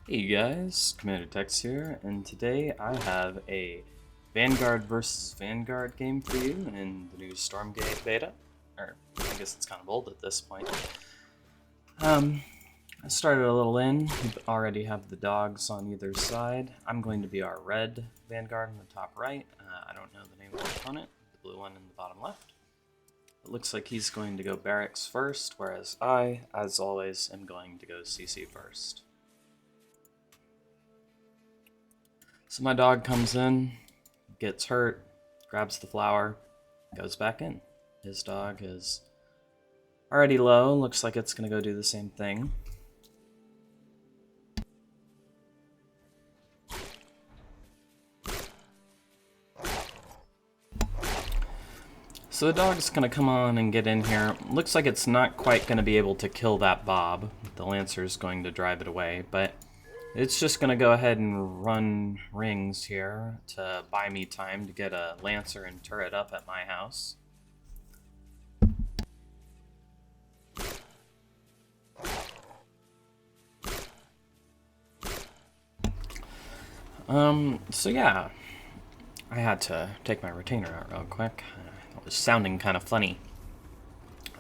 Hey guys, Commander Tex here, and today I have a Vanguard versus Vanguard game for you in the new Stormgate beta. Or, I guess it's kind of old at this point. I started a little in. We already have the dogs on either side. I'm going to be our red Vanguard in the top right. I don't know the name of the opponent, the blue one in the bottom left. It looks like he's going to go barracks first, whereas I, as always, am going to go CC first. So my dog comes in, gets hurt, grabs the flower, goes back in. His dog is already low, looks like it's going to go do the same thing. So the dog's going to come on and get in here. Looks like it's not quite going to be able to kill that Bob. The Lancer's going to drive it away, but it's just going to go ahead and run rings here to buy me time to get a Lancer and turret up at my house. So yeah, I had to take my retainer out real quick. It was sounding kind of funny.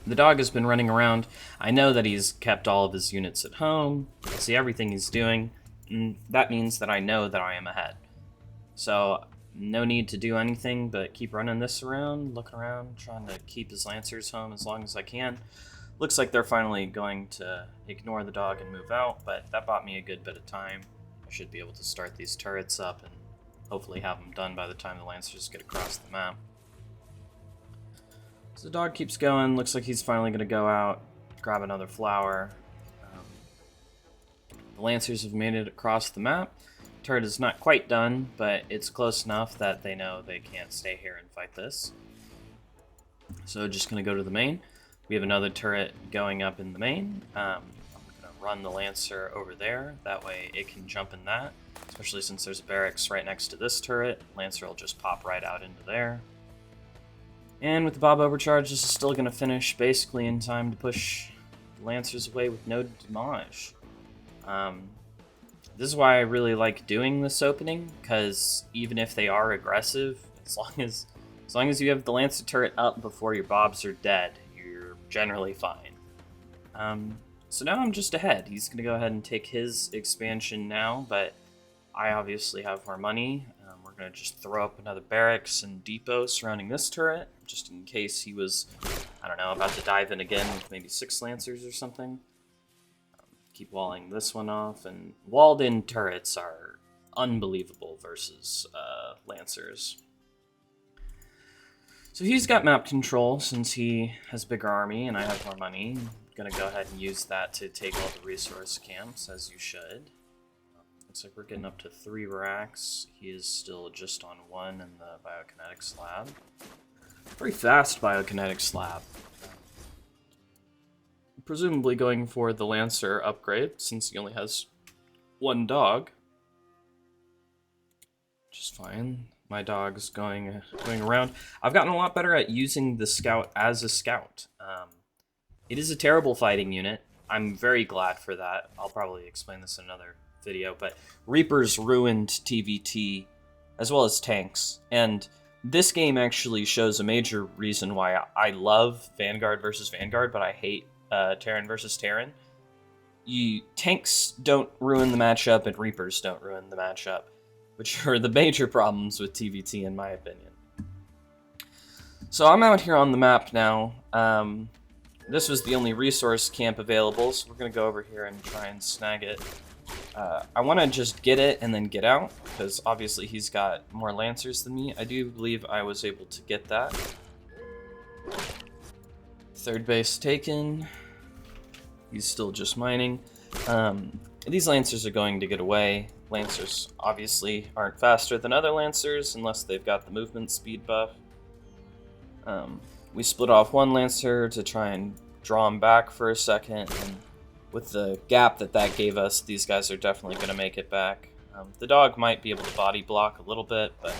The dog has been running around. I know that he's kept all of his units at home. I see everything he's doing. And that means that I know that I am ahead. So, no need to do anything but keep running this around, looking around, trying to keep his Lancers home as long as I can. Looks like they're finally going to ignore the dog and move out, but that bought me a good bit of time. I should be able to start these turrets up and hopefully have them done by the time the Lancers get across the map. So the dog keeps going, looks like he's finally going to go out, grab another flower. The Lancers have made it across the map. Turret is not quite done, but it's close enough that they know they can't stay here and fight this. So just going to go to the main. We have another turret going up in the main. I'm going to run the Lancer over there. That way it can jump in that, especially since there's a barracks right next to this turret. Lancer will just pop right out into there. And with the Bob overcharge, this is still going to finish basically in time to push the Lancers away with no damage. This is why I really like doing this opening, because even if they are aggressive, as long as you have the Lancer turret up before your Bobs are dead, you're generally fine. So now I'm just ahead. He's going to go ahead and take his expansion now, but I obviously have more money. We're going to just throw up another barracks and depot surrounding this turret, just in case he was, I don't know, about to dive in again with maybe 6 Lancers or something. Keep walling this one off, and walled-in turrets are unbelievable versus Lancers. So he's got map control since he has a bigger army and I have more money. I'm gonna go ahead and use that to take all the resource camps, as you should. Looks like we're getting up to 3 racks. He is still just on 1 in the biokinetics lab. Very fast biokinetics lab. Presumably going for the Lancer upgrade, since he only has 1 dog. Which is fine. My dog's going around. I've gotten a lot better at using the scout as a scout. It is a terrible fighting unit. I'm very glad for that. I'll probably explain this in another video, but Reapers ruined TVT as well as tanks. And this game actually shows a major reason why I love Vanguard versus Vanguard, but I hate Terran versus Terran. Tanks don't ruin the matchup, and Reapers don't ruin the matchup, which are the major problems with TVT in my opinion. So I'm out here on the map now. This was the only resource camp available, so we're going to go over here and try and snag it. I want to just get it and then get out, because obviously he's got more Lancers than me. I do believe I was able to get that. 3rd base taken. He's still just mining. These Lancers are going to get away. Lancers obviously aren't faster than other Lancers unless they've got the movement speed buff. We split off 1 Lancer to try and draw him back for a second, and with the gap that gave us, these guys are definitely going to make it back. The dog might be able to body block a little bit, but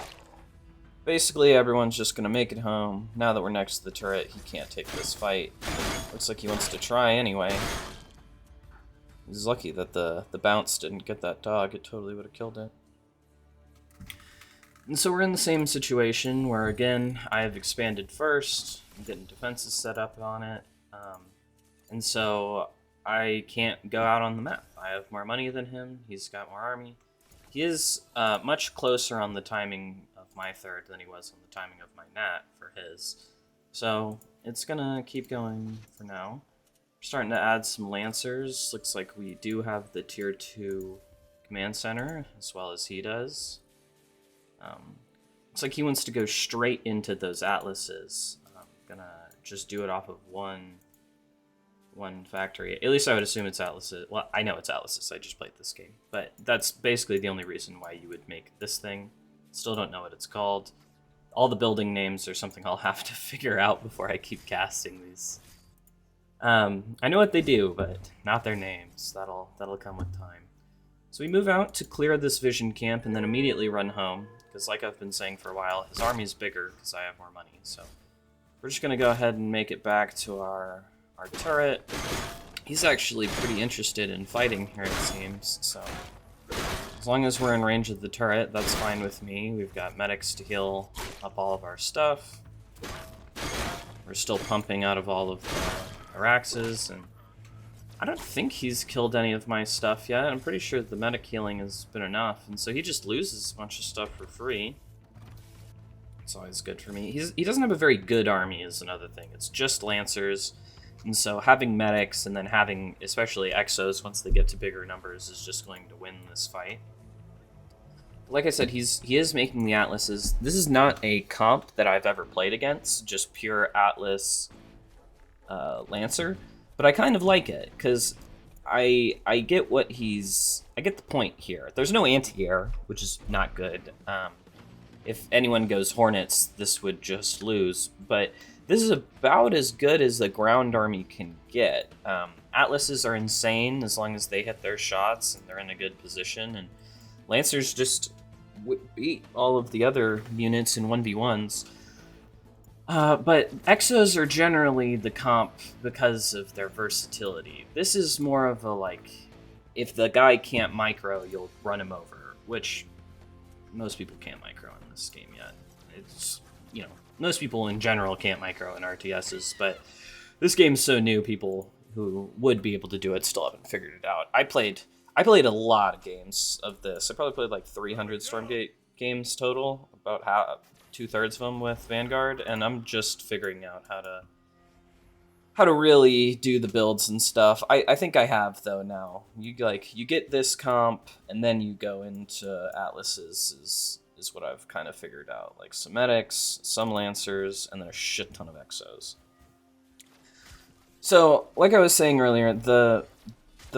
basically everyone's just going to make it home. Now that we're next to the turret, he can't take this fight. Looks like he wants to try anyway. He's lucky that the bounce didn't get that dog. It totally would have killed it. And so we're in the same situation where, again, I have expanded first. I'm getting defenses set up on it. And so I can't go out on the map. I have more money than him. He's got more army. He is much closer on the timing of my third than he was on the timing of my nat for his. So it's going to keep going for now. We're starting to add some Lancers. Looks like we do have the tier 2 command center, as well as he does. Looks like he wants to go straight into those Atlases. I'm gonna just do it off of one factory. At least I would assume it's Atlases. Well, I know it's Atlases. I just played this game. But that's basically the only reason why you would make this thing. Still don't know what it's called. All the building names are something I'll have to figure out before I keep casting these. I know what they do, but not their names. That'll come with time. So we move out to clear this vision camp and then immediately run home. Because like I've been saying for a while, his army's bigger because I have more money. So we're just going to go ahead and make it back to our turret. He's actually pretty interested in fighting here, it seems. So as long as we're in range of the turret, that's fine with me. We've got medics to heal up all of our stuff. We're still pumping out of all of the Araxes, and I don't think he's killed any of my stuff yet. I'm pretty sure the medic healing has been enough, and so he just loses a bunch of stuff for free. It's always good for me. He doesn't have a very good army is another thing. It's just Lancers, and so having medics and then having especially Exos once they get to bigger numbers is just going to win this fight. Like I said, he is making the Atlases. This is not a comp that I've ever played against, just pure Atlas Lancer. But I kind of like it, because I get I get the point here. There's no anti-air, which is not good. If anyone goes Hornets, this would just lose. But this is about as good as the ground army can get. Atlases are insane as long as they hit their shots and they're in a good position. And Lancers just beat all of the other units in 1v1s. But Exos are generally the comp because of their versatility. This is more of a, like, if the guy can't micro, you'll run him over, which most people can't micro in this game yet. It's, you know, most people in general can't micro in RTSs, but this game's so new, people who would be able to do it still haven't figured it out. I played a lot of games of this. I probably played like 300 Stormgate games total, about half. 2/3 of them with Vanguard, and I'm just figuring out how to really do the builds and stuff. I think I have though now. You get this comp and then you go into Atlases is what I've kind of figured out. Like some medics, some Lancers, and then a shit ton of Exos. So, like I was saying earlier, the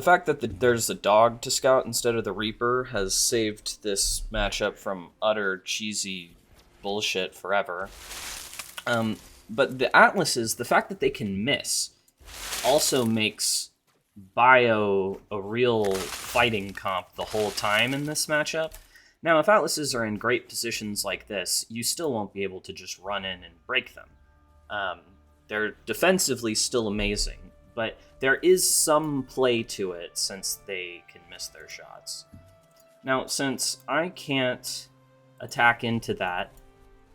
fact that there's a dog to scout instead of the Reaper has saved this matchup from utter cheesy bullshit forever. But the Atlases, the fact that they can miss, also makes Bio a real fighting comp the whole time in this matchup. Now, if Atlases are in great positions like this, you still won't be able to just run in and break them. They're defensively still amazing, but there is some play to it since they can miss their shots. Now, since I can't attack into that,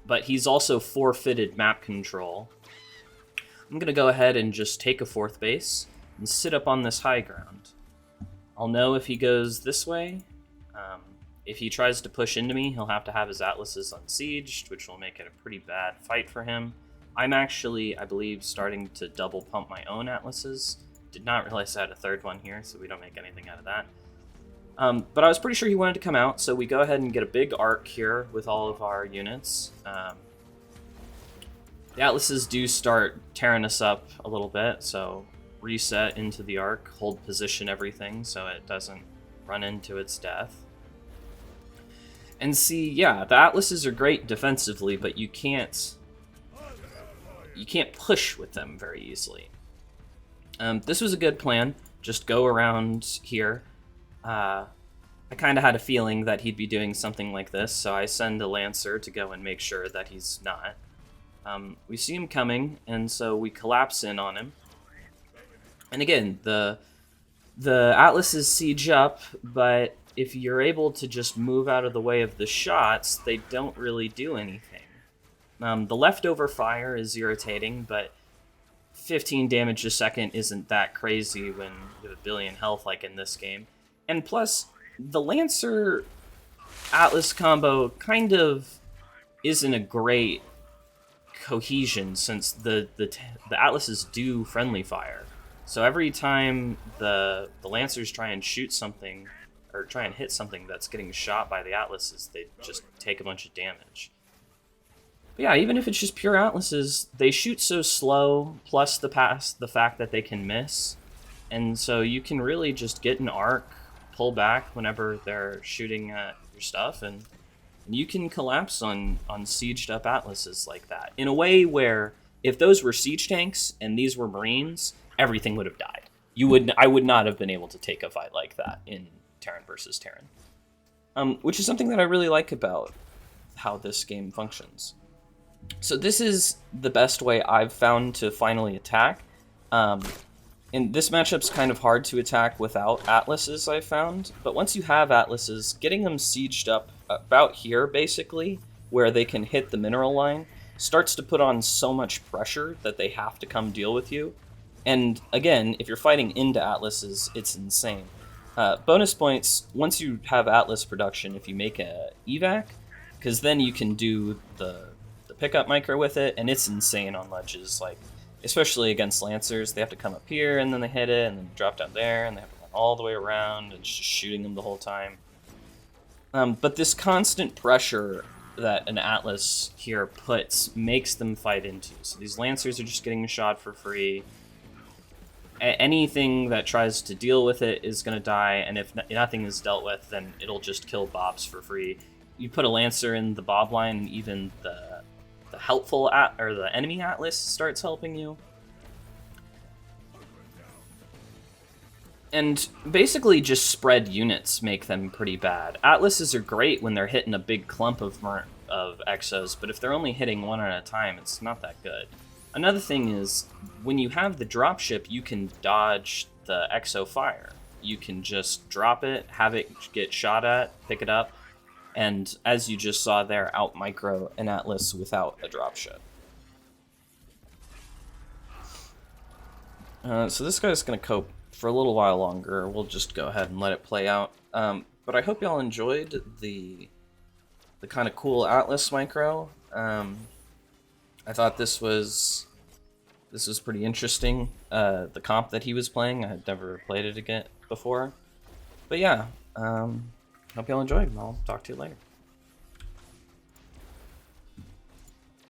but he's also forfeited map control, I'm going to go ahead and just take a 4th base and sit up on this high ground. I'll know if he goes this way. If he tries to push into me, he'll have to have his Atlases unsieged, which will make it a pretty bad fight for him. I'm actually, I believe, starting to double pump my own Atlases. Did not realize I had a 3rd one here, so we don't make anything out of that. But I was pretty sure he wanted to come out, so we go ahead and get a big arc here with all of our units. The Atlases do start tearing us up a little bit, so reset into the arc, hold position everything so it doesn't run into its death. And see, yeah, the Atlases are great defensively, but you can't push with them very easily. This was a good plan. Just go around here. I kind of had a feeling that he'd be doing something like this, so I send a Lancer to go and make sure that he's not. We see him coming, and so we collapse in on him. And again, the The Atlases siege up, but if you're able to just move out of the way of the shots, they don't really do anything. The leftover fire is irritating, but 15 damage a second isn't that crazy when you have a billion health like in this game. And plus, the Lancer Atlas combo kind of isn't a great cohesion since the Atlases do friendly fire. So every time the Lancers try and shoot something or try and hit something that's getting shot by the Atlases, they just take a bunch of damage. But yeah, even if it's just pure Atlases, they shoot so slow, plus the fact that they can miss. And so you can really just get an arc, pull back whenever they're shooting at your stuff, and you can collapse on sieged up Atlases like that. In a way where if those were siege tanks and these were Marines, everything would have died. I would not have been able to take a fight like that in Terran versus Terran. Which is something that I really like about how this game functions. So this is the best way I've found to finally attack. And this matchup's kind of hard to attack without Atlases, I've found. But once you have Atlases, getting them sieged up about here, basically, where they can hit the mineral line, starts to put on so much pressure that they have to come deal with you. And again, if you're fighting into Atlases, it's insane. Bonus points, once you have Atlas production, if you make a evac, because then you can do the pickup micro with it, and it's insane on ledges, like, especially against Lancers. They have to come up here, and then they hit it, and then drop down there, and they have to run all the way around, and just shooting them the whole time. But this constant pressure that an Atlas here puts makes them fight into. So these Lancers are just getting shot for free. Anything that tries to deal with it is going to die, and if nothing is dealt with, then it'll just kill Bobs for free. You put a Lancer in the Bob line, and even the helpful or the enemy Atlas starts helping you. And basically just spread units make them pretty bad. Atlases are great when they're hitting a big clump of exos, but if they're only hitting one at a time, it's not that good. Another thing is, when you have the dropship, you can dodge the exo fire. You can just drop it, have it get shot at, pick it up, and as you just saw there, out micro an Atlas without a dropship. So this guy's going to cope for a little while longer. We'll just go ahead and let it play out. But I hope y'all enjoyed the kind of cool Atlas micro. I thought this was pretty interesting. The comp that he was playing, I had never played it again before. But yeah, hope y'all enjoyed, and I'll talk to you later.